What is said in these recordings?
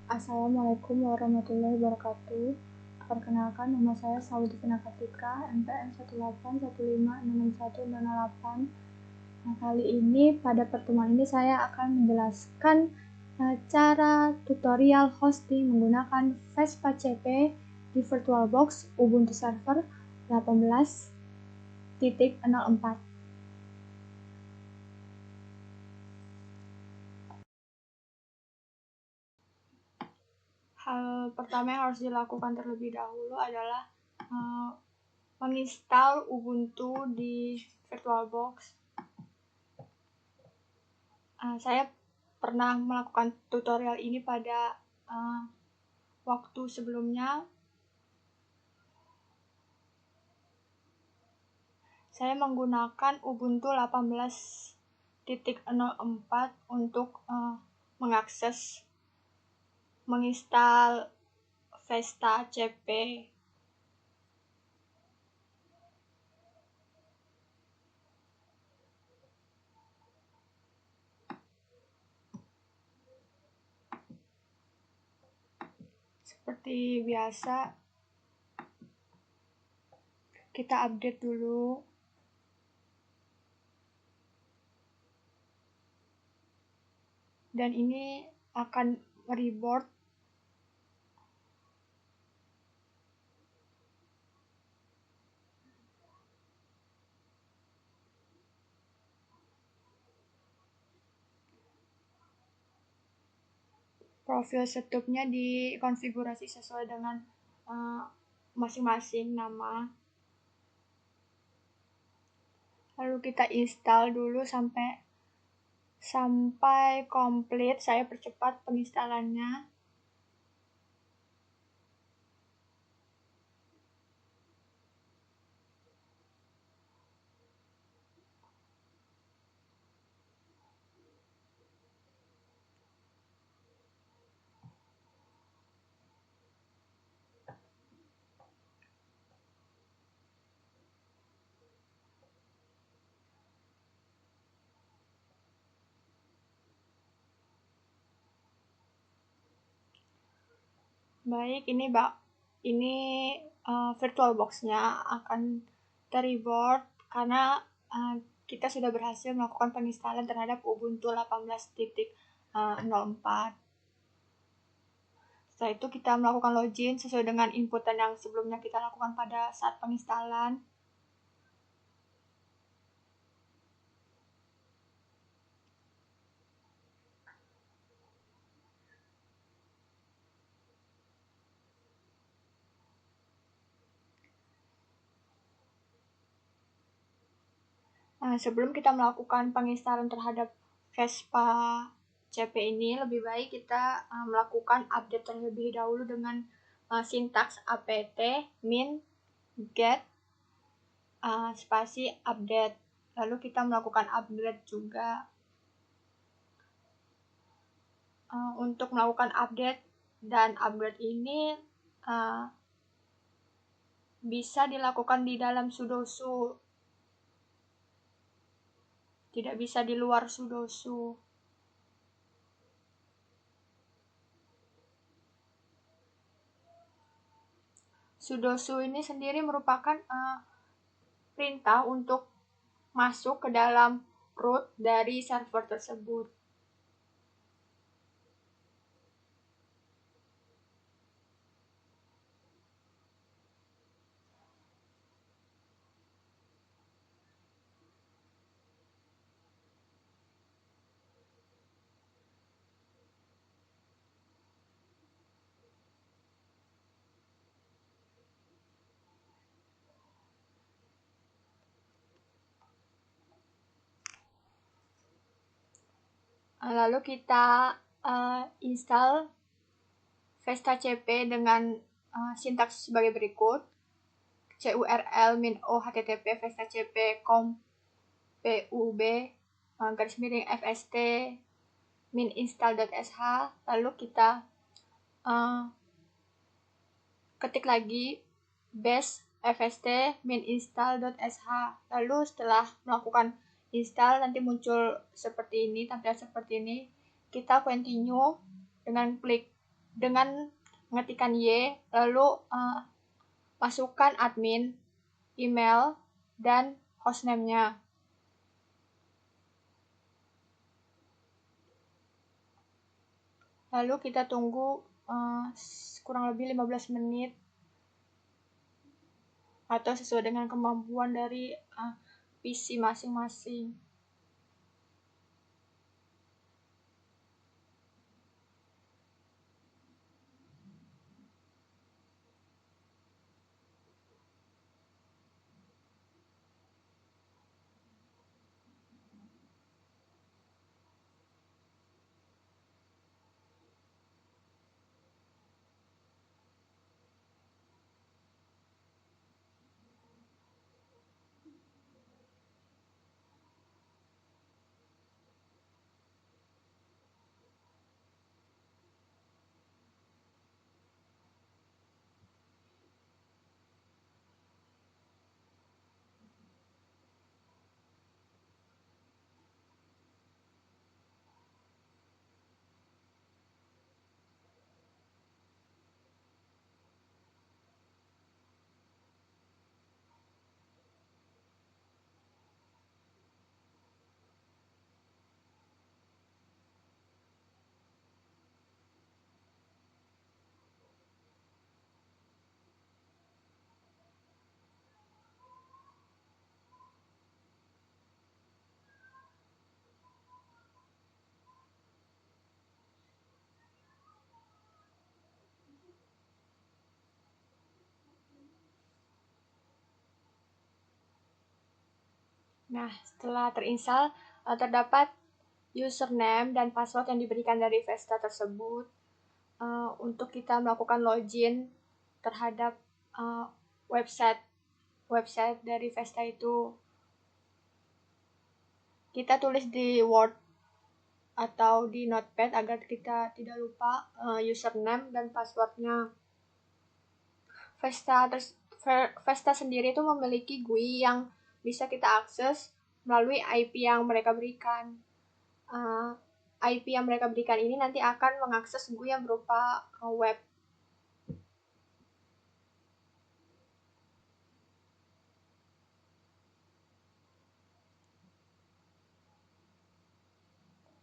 Assalamualaikum warahmatullahi wabarakatuh. Perkenalkan, nama saya Sauditina Kartika, NPM 181566108. Nah, kali ini pada pertemuan ini saya akan menjelaskan cara tutorial hosting menggunakan Vespa CP di VirtualBox Ubuntu Server 18.04. Hal pertama yang harus dilakukan terlebih dahulu adalah menginstal Ubuntu di VirtualBox. Saya pernah melakukan tutorial ini pada waktu sebelumnya. Saya menggunakan Ubuntu 18.04 untuk mengakses, menginstal Vespa CP. Seperti biasa, kita update dulu. Dan ini akan reboot. Profil setupnya dikonfigurasi sesuai dengan masing-masing nama. Lalu kita install dulu sampai komplit. Saya percepat penginstalannya. Baik, ini VirtualBox-nya akan terreboot karena kita sudah berhasil melakukan penginstalan terhadap Ubuntu 18.04. Setelah itu kita melakukan login sesuai dengan inputan yang sebelumnya kita lakukan pada saat penginstalan. Sebelum kita melakukan penginstalan terhadap Vespa CP ini, lebih baik kita melakukan update terlebih dahulu dengan sintaks apt min get spasi update. Lalu kita melakukan upgrade juga. Untuk melakukan update dan upgrade ini bisa dilakukan di dalam sudosu, tidak bisa di luar sudosu. Sudosu ini sendiri merupakan perintah untuk masuk ke dalam root dari server tersebut. Lalu kita install Vespa CP dengan sintaks sebagai berikut: curl min o http vespa cp com pub _fst min install.sh. Lalu kita ketik lagi bash fst min install.sh. Lalu setelah melakukan install nanti muncul seperti ini, tampilan seperti ini. Kita continue dengan klik dengan mengetikkan Y, lalu masukkan admin, email, dan hostname-nya. Lalu kita tunggu kurang lebih 15 menit atau sesuai dengan kemampuan dari PC masing-masing. Nah, setelah terinstall, terdapat username dan password yang diberikan dari Vesta tersebut untuk kita melakukan login terhadap website dari Vesta itu. Kita tulis di Word atau di Notepad agar kita tidak lupa username dan passwordnya. Vesta sendiri itu memiliki GUI yang bisa kita akses melalui IP yang mereka berikan. IP yang mereka berikan ini nanti akan mengakses GUI yang berupa web.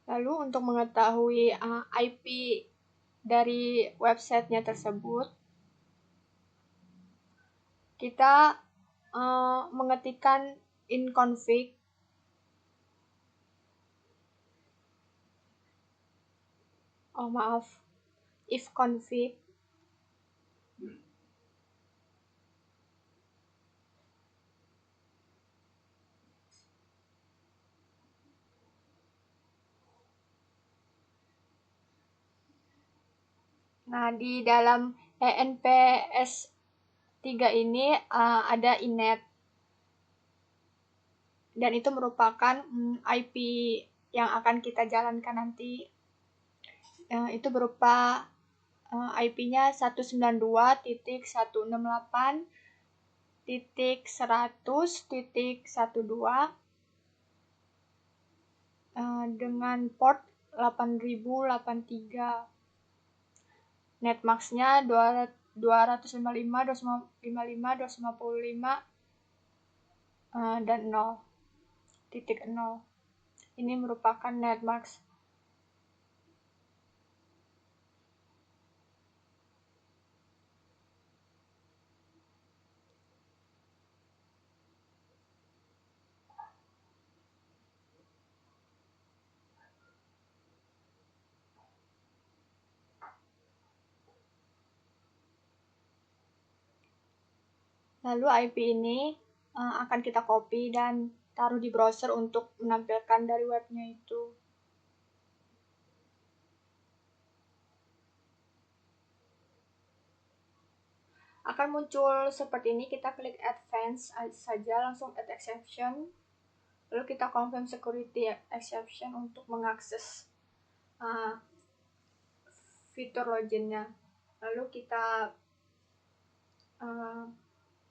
Lalu untuk mengetahui IP dari websitenya tersebut, kita mengetikkan ifconfig Nah, di dalam ENPS 3 ini ada inet. Dan itu merupakan IP yang akan kita jalankan nanti. Itu berupa IP-nya 192.168.100.12 dengan port 8083. Netmax-nya 255, 255, 255 dan 0.0. Ini merupakan netmax. Lalu IP ini akan kita copy dan taruh di browser untuk menampilkan dari webnya itu. Akan muncul seperti ini, kita klik advance saja, langsung add exception. Lalu kita confirm security exception untuk mengakses fitur loginnya. Lalu kita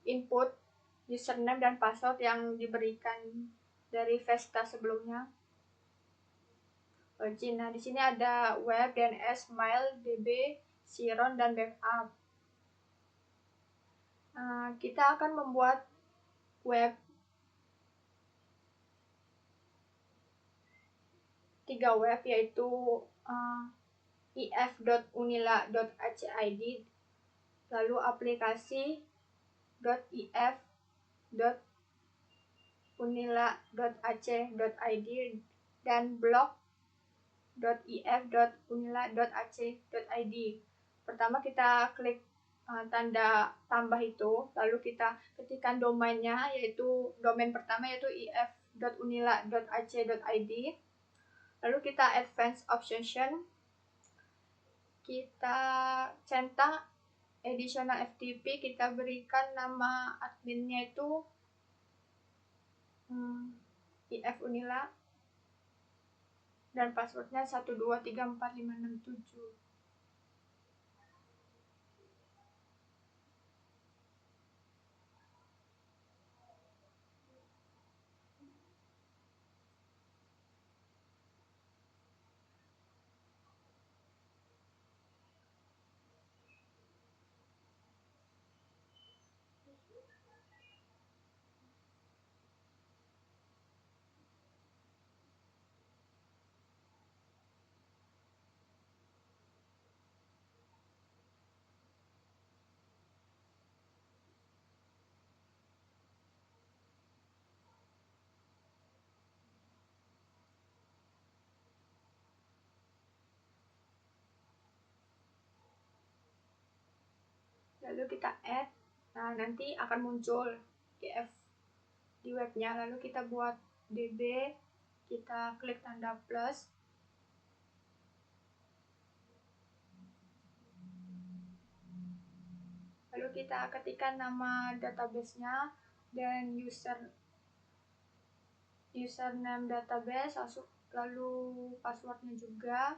input username dan password yang diberikan dari Vesta sebelumnya. Login. Nah, di sini ada web, DNS, mail, DB, Siron, dan backup. Kita akan membuat web 3 web, yaitu if.unila.ac.id, lalu aplikasi.if.unila.ac.id, dan blog.if.unila.ac.id. Pertama kita klik tanda tambah itu, lalu kita ketikkan domainnya, yaitu domain pertama yaitu if.unila.ac.id. Lalu kita advance option, kita centang additional FTP, kita berikan nama adminnya itu if unila, dan passwordnya 1234567. Lalu kita add, nanti akan muncul di webnya. Lalu kita buat db, kita klik tanda plus, lalu kita ketikkan nama databasenya dan username database, lalu passwordnya juga.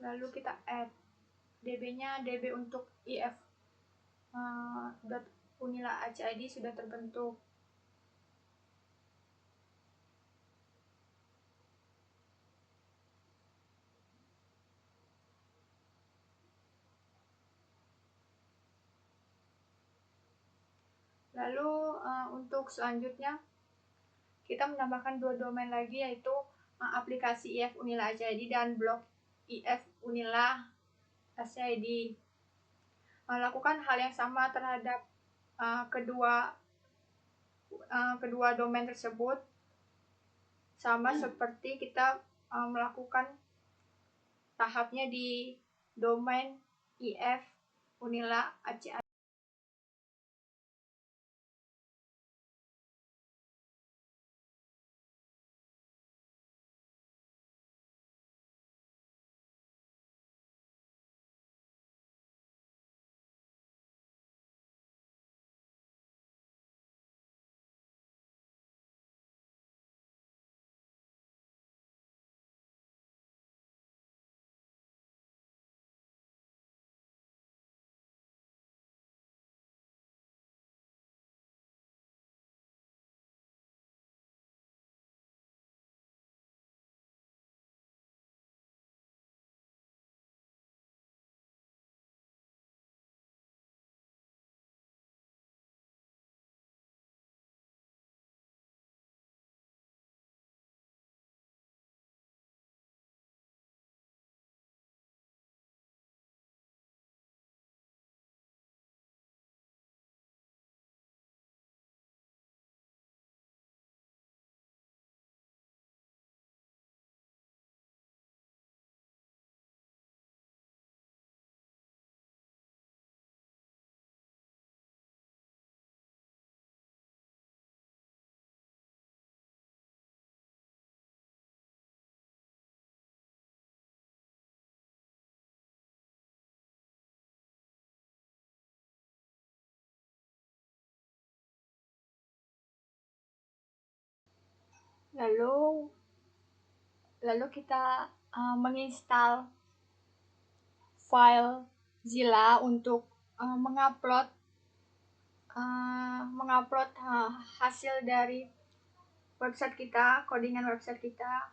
Lalu kita add db-nya, db untuk if.unila.ac.id sudah terbentuk. Lalu untuk selanjutnya kita menambahkan 2 domain lagi, yaitu aplikasi if unila AC.id dan blog if unila AC.id. Lakukan hal yang sama terhadap kedua domain tersebut, sama seperti kita melakukan tahapnya di domain if unila AC.id. Lalu kita menginstal file Zilla untuk mengupload hasil dari website kita, codingan website kita.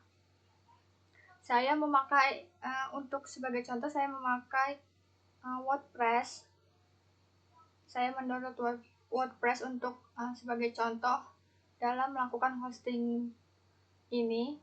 Saya memakai untuk sebagai contoh saya memakai WordPress. Saya mendownload WordPress untuk sebagai contoh dalam melakukan hosting ini.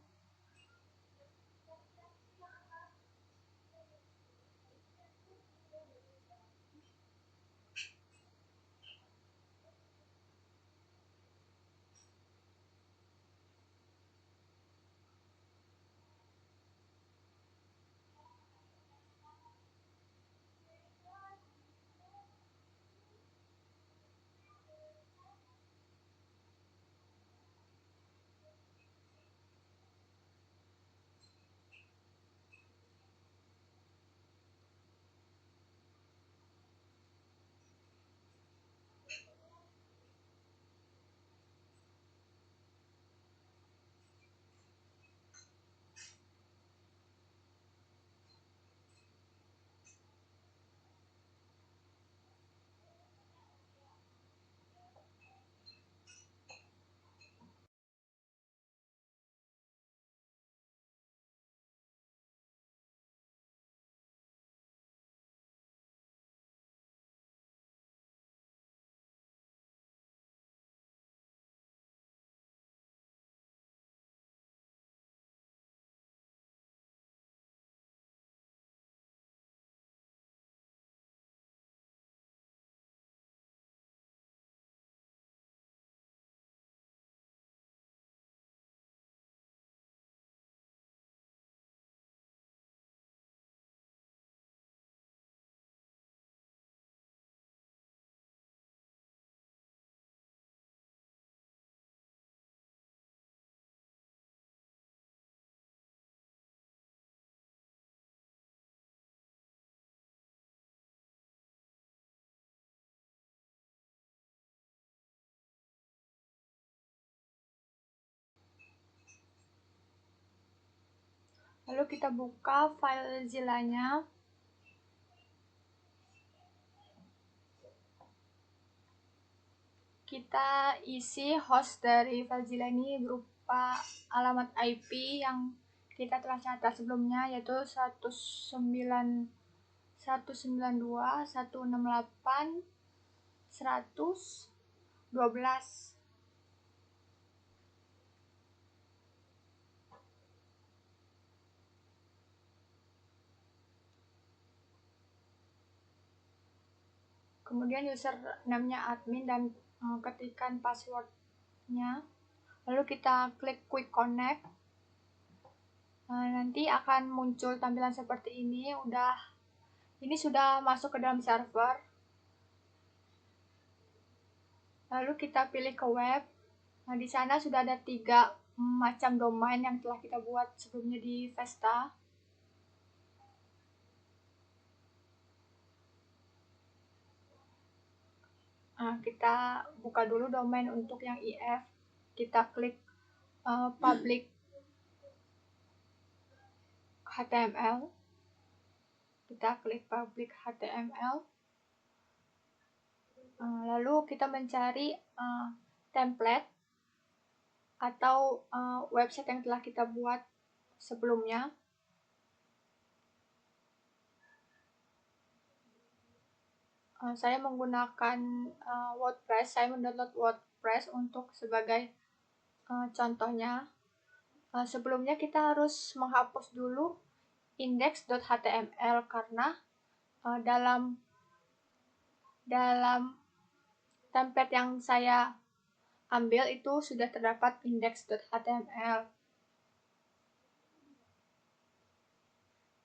Lalu kita buka FileZilla-nya. Kita isi host dari FileZilla ini berupa alamat IP yang kita telah catat sebelumnya, yaitu 192.168.100.12. Kemudian username-nya admin dan ketikkan passwordnya. Lalu kita klik quick connect. Nanti akan muncul tampilan seperti ini. Ini sudah masuk ke dalam server. Lalu kita pilih ke web. Nah, di sana sudah ada 3 macam domain yang telah kita buat sebelumnya di Vesta. Kita buka dulu domain untuk yang IF. Kita klik public HTML. Kita klik public HTML. Lalu kita mencari template atau website yang telah kita buat sebelumnya. Saya menggunakan WordPress. Saya mendownload WordPress untuk sebagai contohnya. Sebelumnya kita harus menghapus dulu index.html karena dalam template yang saya ambil itu sudah terdapat index.html.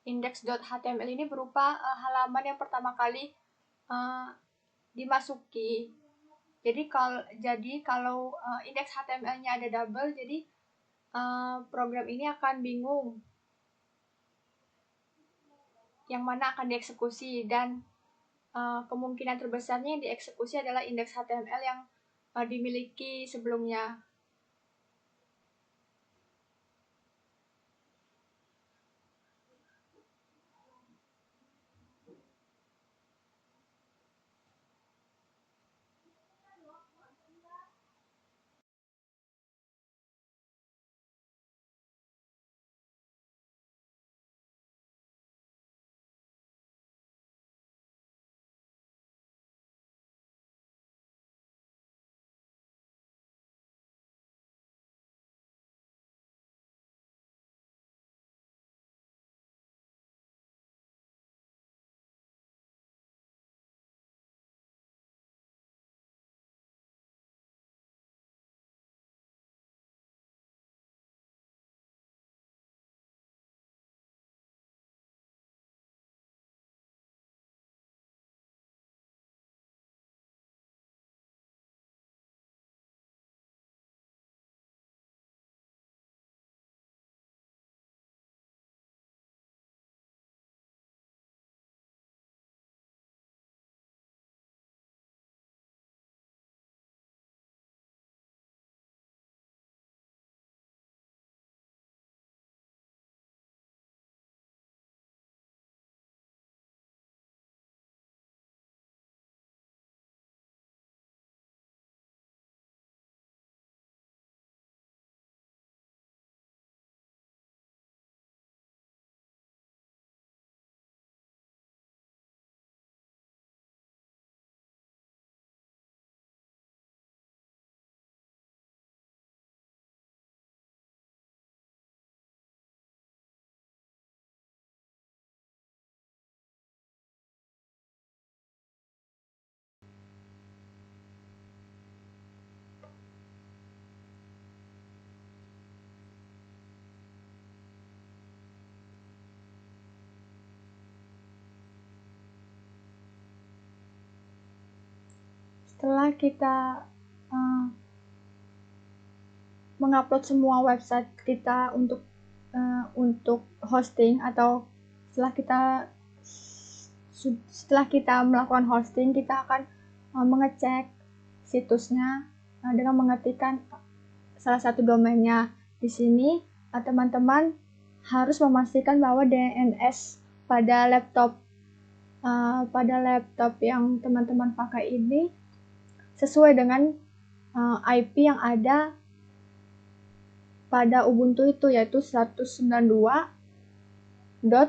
Index.html ini berupa halaman yang pertama kali dimasuki. Jadi kalau indeks HTML-nya ada double, jadi program ini akan bingung yang mana akan dieksekusi, dan kemungkinan terbesarnya yang dieksekusi adalah indeks HTML yang dimiliki sebelumnya. setelah kita mengupload semua website kita untuk hosting, atau setelah kita melakukan hosting, kita akan mengecek situsnya dengan mengetikkan salah satu domainnya. Di sini teman-teman harus memastikan bahwa DNS pada laptop yang teman-teman pakai ini sesuai dengan IP yang ada pada Ubuntu itu, yaitu 192.168.100.12.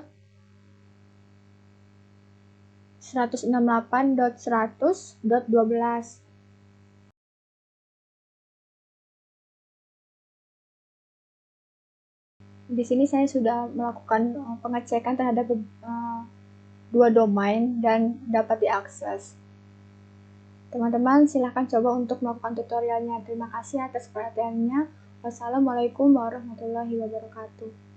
Di sini saya sudah melakukan pengecekan terhadap dua domain dan dapat diakses. Teman-teman silahkan coba untuk melakukan tutorialnya. Terima kasih atas perhatiannya. Wassalamualaikum warahmatullahi wabarakatuh.